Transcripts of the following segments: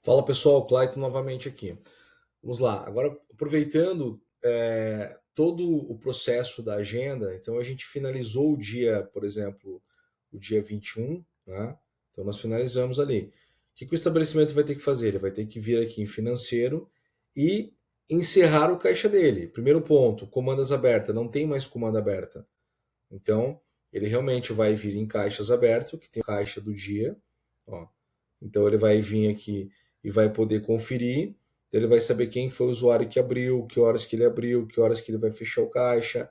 Fala pessoal, Clayton novamente aqui. Vamos lá, agora aproveitando todo o processo da agenda, então a gente finalizou o dia, por exemplo, o dia 21, né? Então nós finalizamos ali. O que o estabelecimento vai ter que fazer? Ele vai ter que vir aqui em financeiro e encerrar o caixa dele. Primeiro ponto, comandas abertas, não tem mais comanda aberta. Então ele realmente vai vir em caixas abertas, que tem o caixa do dia, ó. Então ele vai vir aqui e vai poder conferir. Ele vai saber quem foi o usuário que abriu, que horas que ele abriu, que horas que ele vai fechar o caixa.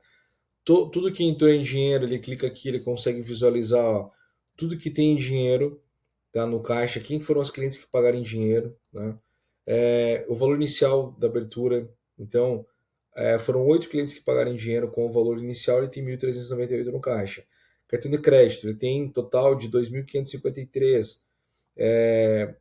Tudo que entrou em dinheiro, ele clica aqui, ele consegue visualizar, ó, tudo que tem em dinheiro, tá, no caixa, quem foram os clientes que pagaram em dinheiro, né? O valor inicial da abertura. Então, foram 8 clientes que pagaram em dinheiro com o valor inicial, ele tem 1.398 no caixa. Cartão de crédito, ele tem um total de 2.553. É,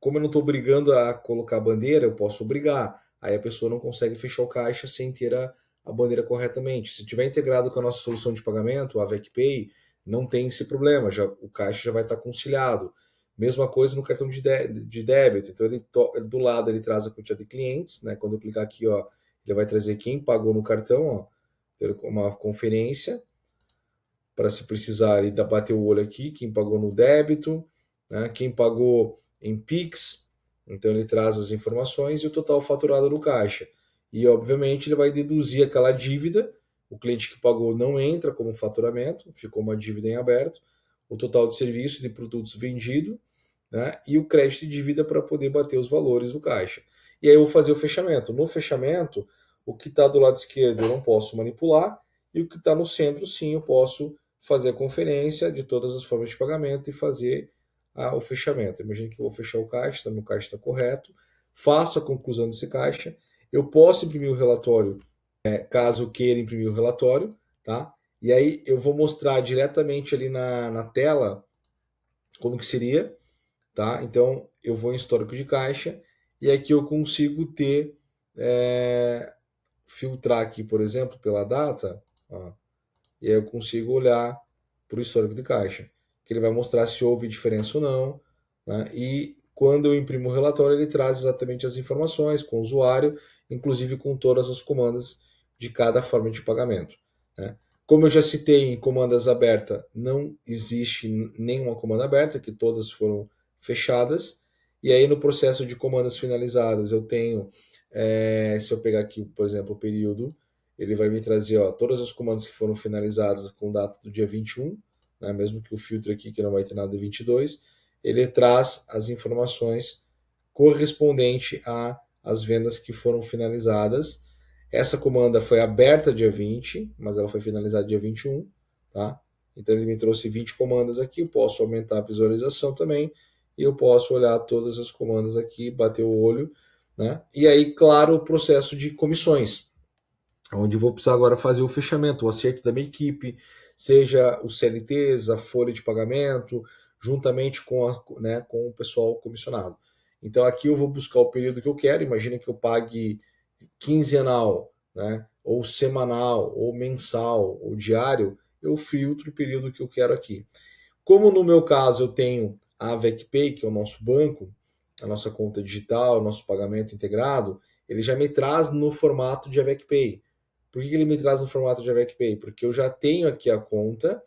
como eu não estou obrigando a colocar a bandeira, eu posso obrigar. Aí a pessoa não consegue fechar o caixa sem ter a bandeira corretamente. Se tiver integrado com a nossa solução de pagamento, a VecPay, não tem esse problema, o caixa já vai estar conciliado. Mesma coisa no cartão de débito. Então, do lado ele traz a quantidade de clientes, né? Quando eu clicar aqui, ó, ele vai trazer quem pagou no cartão, ó, ter uma conferência para, se precisar, ele bater o olho aqui, quem pagou no débito, né? Quem pagou em Pix, então ele traz as informações e o total faturado no caixa. E obviamente ele vai deduzir aquela dívida, o cliente que pagou não entra como faturamento, ficou uma dívida em aberto, o total de serviço de produtos vendido, né? E o crédito de dívida para poder bater os valores do caixa. E aí eu vou fazer o fechamento. No fechamento, o que está do lado esquerdo eu não posso manipular, e o que está no centro, sim, eu posso fazer a conferência de todas as formas de pagamento e fazer o fechamento. Imagina que eu vou fechar o caixa, meu caixa está correto, faço a conclusão desse caixa, eu posso imprimir o relatório, caso queira imprimir o relatório, tá? E aí eu vou mostrar diretamente ali na tela como que seria, tá? Então eu vou em histórico de caixa e aqui eu consigo ter, filtrar aqui, por exemplo, pela data, ó, e aí eu consigo olhar para o histórico de caixa, que ele vai mostrar se houve diferença ou não, né? E quando eu imprimo o relatório, ele traz exatamente as informações com o usuário, inclusive com todas as comandas de cada forma de pagamento, né? Como eu já citei, em comandas abertas, não existe nenhuma comanda aberta, que todas foram fechadas. E aí no processo de comandas finalizadas, eu tenho, se eu pegar aqui, por exemplo, o período, ele vai me trazer, ó, todas as comandas que foram finalizadas com data do dia 21, né, mesmo que o filtro aqui, que não vai ter nada de 22, ele traz as informações correspondentes às vendas que foram finalizadas. Essa comanda foi aberta dia 20, mas ela foi finalizada dia 21, tá? Então ele me trouxe 20 comandas aqui, eu posso aumentar a visualização também, e eu posso olhar todas as comandas aqui, bater o olho, né? E aí, claro, o processo de comissões, onde eu vou precisar agora fazer o fechamento, o acerto da minha equipe, seja os CLTs, a folha de pagamento, juntamente né, com o pessoal comissionado. Então aqui eu vou buscar o período que eu quero, imagina que eu pague quinzenal, né, ou semanal, ou mensal, ou diário, eu filtro o período que eu quero aqui. Como no meu caso eu tenho a VecPay, que é o nosso banco, a nossa conta digital, o nosso pagamento integrado, ele já me traz no formato de AVECPay. Por que ele me traz no formato de AVECPay? Porque eu já tenho aqui a conta,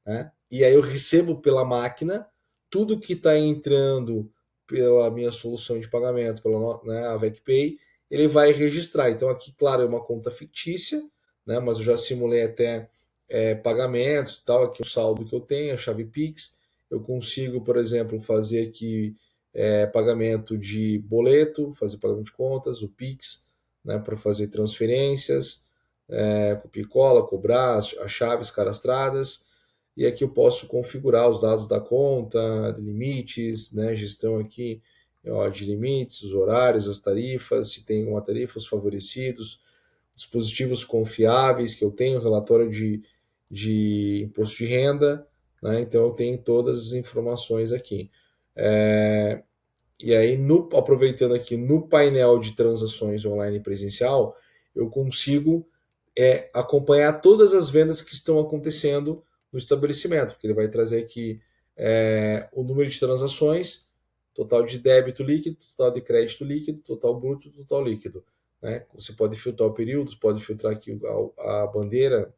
né? E aí eu recebo pela máquina tudo que está entrando pela minha solução de pagamento, pela, né, AVECPay, ele vai registrar. Então aqui, claro, é uma conta fictícia, né? Mas eu já simulei até pagamentos, tal, aqui o saldo que eu tenho, a chave Pix. Eu consigo, por exemplo, fazer aqui pagamento de boleto, fazer pagamento de contas, o Pix, né, para fazer transferências, copia e cola, cobrar as chaves cadastradas. E aqui eu posso configurar os dados da conta, de limites, né, gestão aqui, ó, de limites, os horários, as tarifas, se tem uma tarifa, os favorecidos, dispositivos confiáveis que eu tenho, relatório de imposto de renda, né? Então eu tenho todas as informações aqui. E aí, aproveitando aqui no painel de transações online presencial, eu consigo acompanhar todas as vendas que estão acontecendo no estabelecimento, porque ele vai trazer aqui o número de transações, total de débito líquido, total de crédito líquido, total bruto, total líquido. Né? Você pode filtrar o período, pode filtrar aqui a bandeira,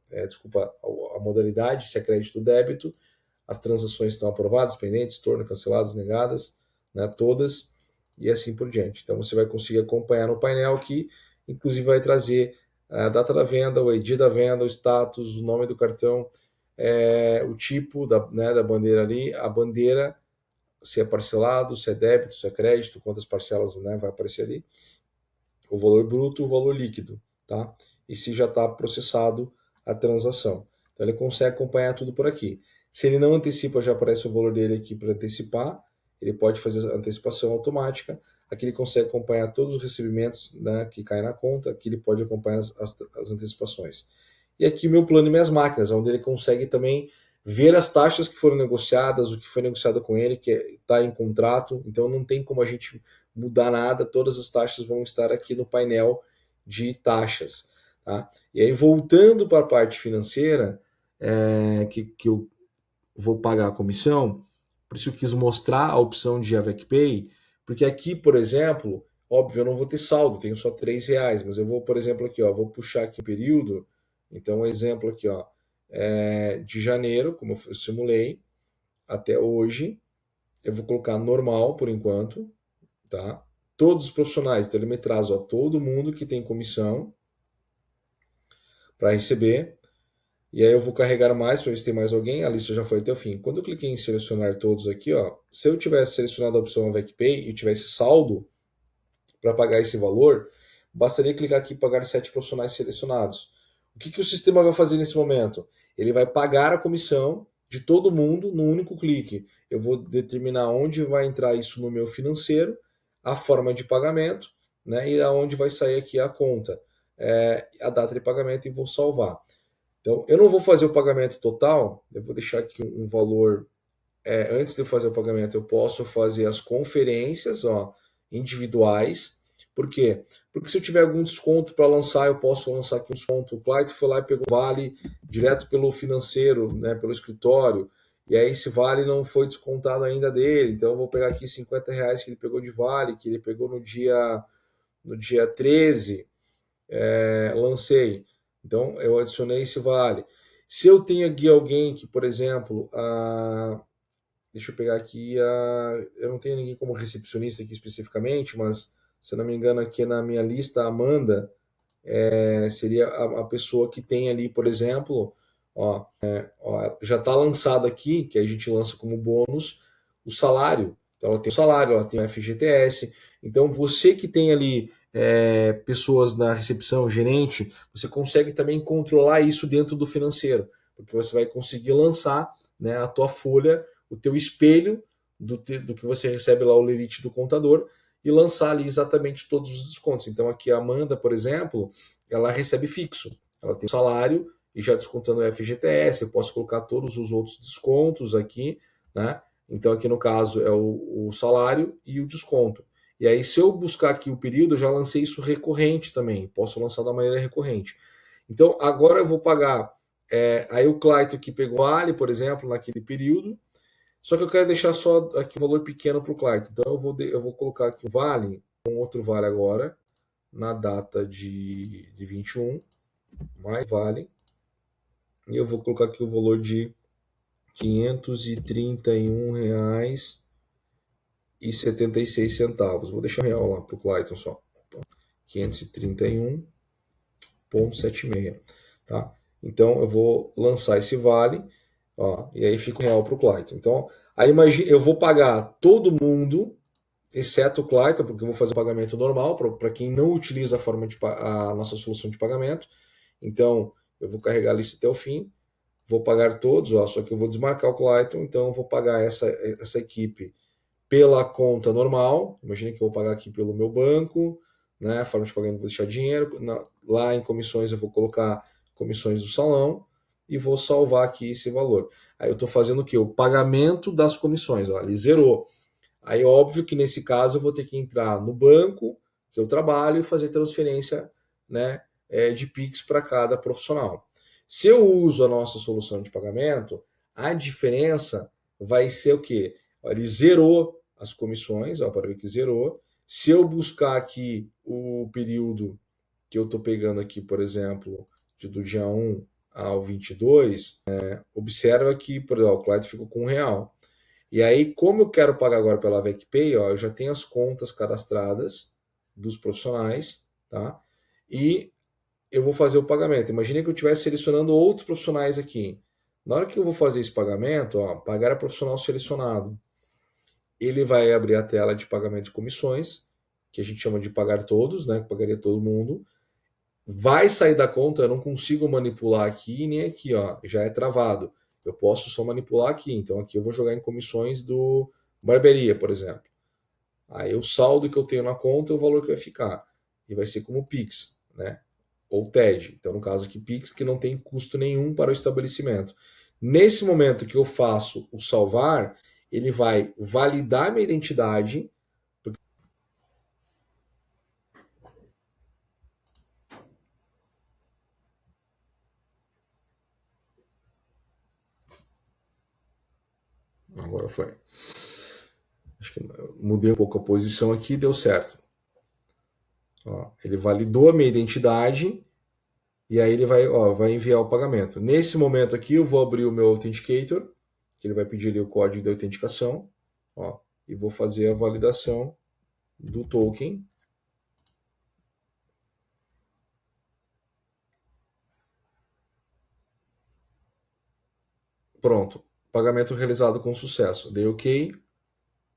a modalidade, se é crédito ou débito, as transações estão aprovadas, pendentes, torno, canceladas, negadas, né, todas, e assim por diante. Então você vai conseguir acompanhar no painel que, inclusive, vai trazer a data da venda, o ID da venda, o status, o nome do cartão, o tipo da bandeira ali, a bandeira, se é parcelado, se é débito, se é crédito, quantas parcelas, né, vai aparecer ali, o valor bruto, o valor líquido, tá? E se já está processado a transação. Então ele consegue acompanhar tudo por aqui. Se ele não antecipa, já aparece o valor dele aqui para antecipar. Ele pode fazer a antecipação automática. Aqui ele consegue acompanhar todos os recebimentos, né, que caem na conta. Aqui ele pode acompanhar as antecipações. E aqui o meu plano e minhas máquinas, onde ele consegue também ver as taxas que foram negociadas, o que foi negociado com ele, que está em contrato. Então não tem como a gente mudar nada, todas as taxas vão estar aqui no painel de taxas. Tá? E aí, voltando para a parte financeira, que eu vou pagar a comissão, por isso eu quis mostrar a opção de Avec Pay, porque aqui, por exemplo, óbvio, eu não vou ter saldo, tenho só R$3, mas eu vou, por exemplo, aqui, ó, vou puxar aqui o período, então um exemplo aqui, ó, de janeiro, como eu simulei, até hoje, eu vou colocar normal por enquanto, tá? Todos os profissionais, então ele me traz, ó, todo mundo que tem comissão para receber. E aí eu vou carregar mais para ver se tem mais alguém. A lista já foi até o fim. Quando eu cliquei em selecionar todos aqui, ó, se eu tivesse selecionado a opção Avec Pay e tivesse saldo para pagar esse valor, bastaria clicar aqui e pagar 7 profissionais selecionados. O que o sistema vai fazer nesse momento? Ele vai pagar a comissão de todo mundo no único clique. Eu vou determinar onde vai entrar isso no meu financeiro, a forma de pagamento, né, e aonde vai sair aqui a conta, a data de pagamento, e vou salvar. Então, eu não vou fazer o pagamento total, eu vou deixar aqui um valor. Antes de eu fazer o pagamento, eu posso fazer as conferências, ó, individuais. Por quê? Porque se eu tiver algum desconto para lançar, eu posso lançar aqui um desconto. O Clyde foi lá e pegou vale direto pelo financeiro, né, pelo escritório, e aí esse vale não foi descontado ainda dele. Então eu vou pegar aqui R$50 que ele pegou de vale, que ele pegou no dia 13, lancei. Então eu adicionei esse vale. Se eu tenho aqui alguém que, por exemplo, deixa eu pegar aqui, eu não tenho ninguém como recepcionista aqui especificamente, mas se eu não me engano aqui na minha lista, a Amanda seria a pessoa que tem ali, por exemplo, ó, já está lançado aqui, que a gente lança como bônus, o salário. Então ela tem o salário, ela tem o FGTS. Então você que tem ali pessoas na recepção, gerente, você consegue também controlar isso dentro do financeiro, porque você vai conseguir lançar, né, a tua folha, o teu espelho do que você recebe lá, o lerite do contador, e lançar ali exatamente todos os descontos. Então aqui a Amanda, por exemplo, ela recebe fixo, ela tem o salário e já descontando o FGTS, eu posso colocar todos os outros descontos aqui, né? Então aqui no caso é o salário e o desconto. E aí se eu buscar aqui o período, eu já lancei isso recorrente também, posso lançar da maneira recorrente. Então agora eu vou pagar, aí o Clayton que pegou Ali, por exemplo, naquele período, só que eu quero deixar só aqui o valor pequeno para o Clayton. Então eu vou colocar aqui o vale, um outro vale agora, na data de 21, mais vale. E eu vou colocar aqui o valor de R$531,76. Vou deixar real lá para o Clayton só. 531,76. Tá? Então eu vou lançar esse vale, ó, e aí fica real para o Clayton. Então, aí imagine, eu vou pagar todo mundo, exceto o Clayton, porque eu vou fazer o pagamento normal para quem não utiliza a nossa solução de pagamento. Então, eu vou carregar a lista até o fim, vou pagar todos, ó, só que eu vou desmarcar o Clayton, então eu vou pagar essa equipe pela conta normal. Imagina que eu vou pagar aqui pelo meu banco, né? A forma de pagamento, vou deixar dinheiro. Lá em comissões eu vou colocar comissões do salão e vou salvar aqui esse valor. Aí eu estou fazendo o quê? O pagamento das comissões, ó, ele zerou. Aí óbvio que nesse caso eu vou ter que entrar no banco que eu trabalho e fazer transferência, né, de Pix para cada profissional. Se eu uso a nossa solução de pagamento, a diferença vai ser o quê? Ele zerou as comissões, ó, para ver que zerou. Se eu buscar aqui o período que eu estou pegando aqui, por exemplo, do dia 1 ao 22, observa que, por exemplo, o Clyde ficou com R$1. E aí, como eu quero pagar agora pela VecPay, ó, eu já tenho as contas cadastradas dos profissionais, tá? E eu vou fazer o pagamento. Imagine que eu estivesse selecionando outros profissionais aqui. Na hora que eu vou fazer esse pagamento, ó, pagar a profissional selecionado, ele vai abrir a tela de pagamento de comissões, que a gente chama de pagar todos, né? Pagaria todo mundo. Vai sair da conta, eu não consigo manipular aqui nem aqui, ó, já é travado. Eu posso só manipular aqui. Então aqui eu vou jogar em comissões do barbearia, por exemplo. Aí o saldo que eu tenho na conta é o valor que vai ficar. E vai ser como Pix, né? Ou TED. Então, no caso aqui, Pix, que não tem custo nenhum para o estabelecimento. Nesse momento que eu faço o salvar, ele vai validar minha identidade. Agora foi. Acho que mudei um pouco a posição aqui e deu certo. Ó, ele validou a minha identidade e aí ele vai enviar o pagamento. Nesse momento aqui, eu vou abrir o meu Authenticator, que ele vai pedir ali o código de autenticação, ó, e vou fazer a validação do token. Pronto, pagamento realizado com sucesso. Dei OK,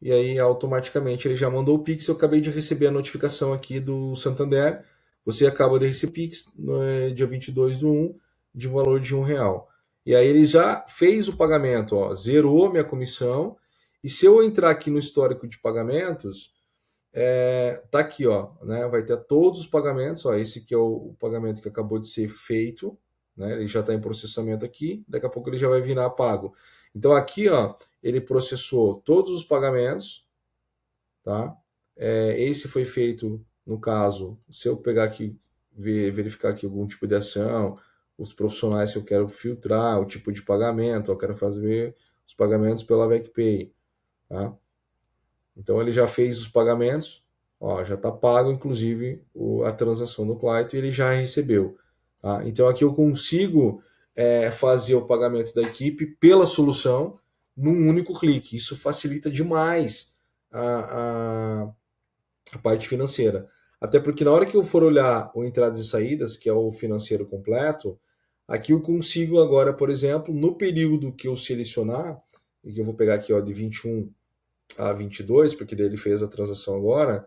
e aí automaticamente ele já mandou o Pix. Eu acabei de receber a notificação aqui do Santander. Você acaba de receber Pix no dia 22/1 de valor de R$1. E aí ele já fez o pagamento, ó, zerou minha comissão. E se eu entrar aqui no histórico de pagamentos, tá aqui, ó, né, vai ter todos os pagamentos. Ó, esse aqui é o pagamento que acabou de ser feito, né, ele já está em processamento aqui. Daqui a pouco ele já vai virar pago. Então aqui, ó, ele processou todos os pagamentos, tá? Esse foi feito, no caso, se eu pegar aqui, verificar aqui algum tipo de ação, os profissionais que eu quero filtrar, o tipo de pagamento, eu quero fazer os pagamentos pela VecPay, tá? Então ele já fez os pagamentos, ó, já está pago, inclusive, a transação do cliente, e ele já recebeu. Tá? Então aqui eu consigo fazer o pagamento da equipe pela solução num único clique. Isso facilita demais a parte financeira. Até porque na hora que eu for olhar o entradas e saídas, que é o financeiro completo, aqui eu consigo agora, por exemplo, no período que eu selecionar, e que eu vou pegar aqui, ó, de 21 a 22, porque daí ele fez a transação agora,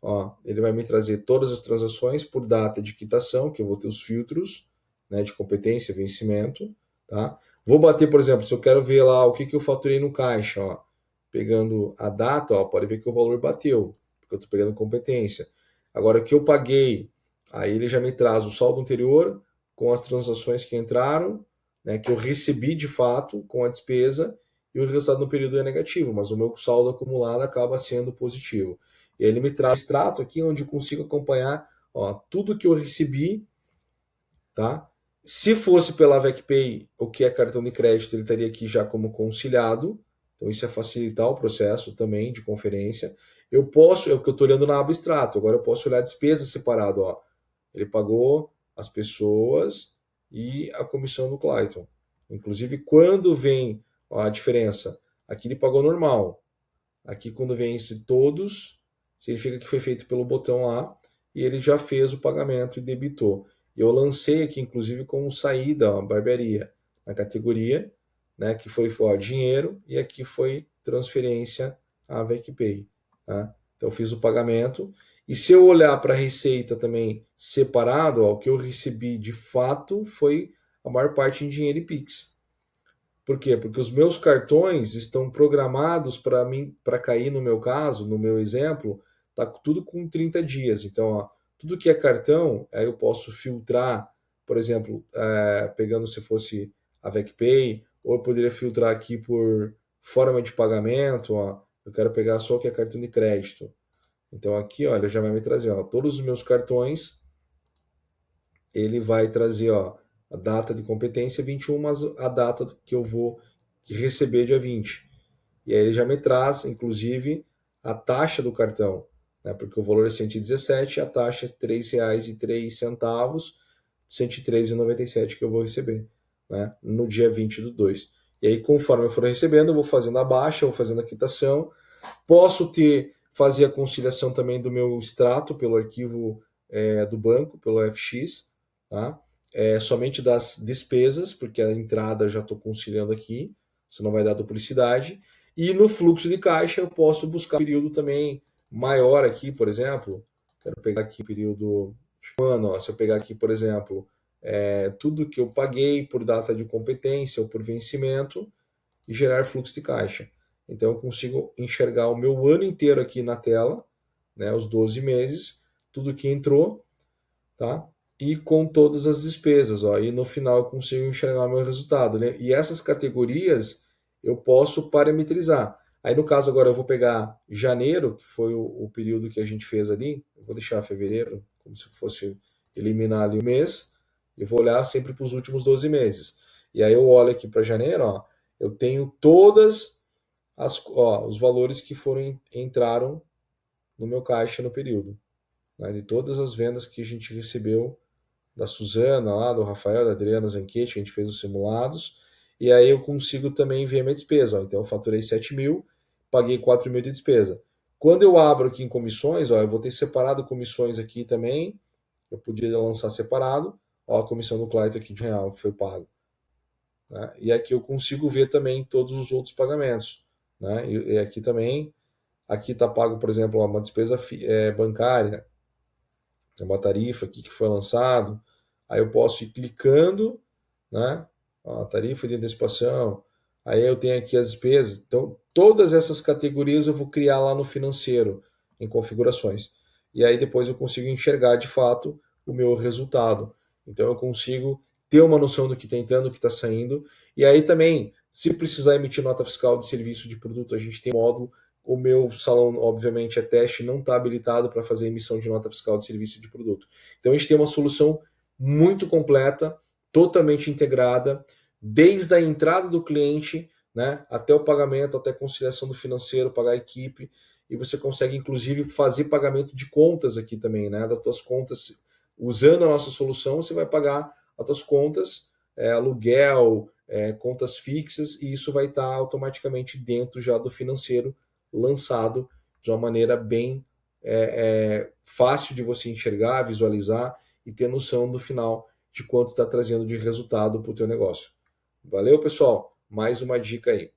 ó, ele vai me trazer todas as transações por data de quitação, que eu vou ter os filtros, né, de competência, vencimento, tá? Vou bater, por exemplo, se eu quero ver lá o que eu faturei no caixa, ó, pegando a data, ó, pode ver que o valor bateu, porque eu estou pegando competência. Agora, o que eu paguei, aí ele já me traz o saldo anterior com as transações que entraram, né, que eu recebi de fato com a despesa, e o resultado no período é negativo, mas o meu saldo acumulado acaba sendo positivo. E aí ele me traz um extrato aqui onde eu consigo acompanhar, ó, tudo que eu recebi, tá? Se fosse pela VecPay, o que é cartão de crédito, ele estaria aqui já como conciliado. Então isso é facilitar o processo também de conferência. Eu posso, é o que eu estou olhando na aba extrato, agora eu posso olhar a despesa separado, ó. Ele pagou as pessoas e a comissão do Clayton. Inclusive, quando vem, ó, a diferença, aqui ele pagou normal. Aqui, quando vem esse todos, significa que foi feito pelo botão lá e ele já fez o pagamento e debitou. Eu lancei aqui, inclusive, como saída, ó, barbearia, na categoria, né, que foi, ó, dinheiro, e aqui foi transferência à VecPay. Tá? Então, eu fiz o pagamento. E se eu olhar para a receita também separado, ó, o que eu recebi de fato foi a maior parte em dinheiro e Pix. Por quê? Porque os meus cartões estão programados para mim, para cair no meu caso, no meu exemplo, tá tudo com 30 dias. Então, ó, tudo que é cartão, aí eu posso filtrar, por exemplo, pegando se fosse a VecPay, ou eu poderia filtrar aqui por forma de pagamento, ó, eu quero pegar só o que é cartão de crédito. Então aqui, olha, já vai me trazer, ó, todos os meus cartões, ele vai trazer, ó, a data de competência 21, mas a data que eu vou receber dia 20. E aí ele já me traz, inclusive, a taxa do cartão, né? Porque o valor é 117 e a taxa é R$ 3,03, R$ 103,97 que eu vou receber, né? No dia 20/2. E aí, conforme eu for recebendo, eu vou fazendo a baixa, vou fazendo a quitação. Posso fazer a conciliação também do meu extrato pelo arquivo do banco, pelo FX, tá? Somente das despesas, porque a entrada eu já estou conciliando aqui, senão vai dar duplicidade. E no fluxo de caixa eu posso buscar um período também maior aqui, por exemplo. Quero pegar aqui período ano, ó, se eu pegar aqui, por exemplo, tudo que eu paguei por data de competência ou por vencimento e gerar fluxo de caixa. Então eu consigo enxergar o meu ano inteiro aqui na tela, né, os 12 meses, tudo que entrou, tá? E com todas as despesas, ó, e no final eu consigo enxergar o meu resultado, né? E essas categorias eu posso parametrizar. Aí no caso agora eu vou pegar janeiro, que foi o período que a gente fez ali, eu vou deixar fevereiro, como se fosse eliminar ali o mês, e vou olhar sempre para os últimos 12 meses. E aí eu olho aqui para janeiro, ó, eu tenho todas os valores que entraram no meu caixa no período, né, de todas as vendas que a gente recebeu da Suzana, lá, do Rafael, da Adriana Zanchetti, que a gente fez os simulados, e aí eu consigo também ver a minha despesa. Ó. Então eu faturei 7 mil, paguei 4 mil de despesa. Quando eu abro aqui em comissões, ó, eu vou ter separado comissões aqui também, eu podia lançar separado, ó, a comissão do Clayton aqui de real que foi pago. Né? E aqui eu consigo ver também todos os outros pagamentos. Né? E aqui também, aqui está pago, por exemplo, uma despesa bancária, uma tarifa aqui que foi lançado. Aí eu posso ir clicando, né? A tarifa de antecipação. Aí eu tenho aqui as despesas. Então, todas essas categorias eu vou criar lá no financeiro, em configurações. E aí depois eu consigo enxergar de fato o meu resultado. Então eu consigo ter uma noção do que está entrando, do que está saindo. E aí também, se precisar emitir nota fiscal de serviço de produto, a gente tem um módulo. O meu salão, obviamente, é teste, não está habilitado para fazer emissão de nota fiscal de serviço de produto. Então a gente tem uma solução muito completa, totalmente integrada, desde a entrada do cliente, né, até o pagamento, até a conciliação do financeiro, pagar a equipe, e você consegue inclusive fazer pagamento de contas aqui também, né, das tuas contas. Usando a nossa solução, você vai pagar as tuas contas, aluguel, contas fixas, e isso vai estar automaticamente dentro já do financeiro lançado de uma maneira bem fácil de você enxergar, visualizar e ter noção do final de quanto está trazendo de resultado para o teu negócio. Valeu, pessoal? Mais uma dica aí.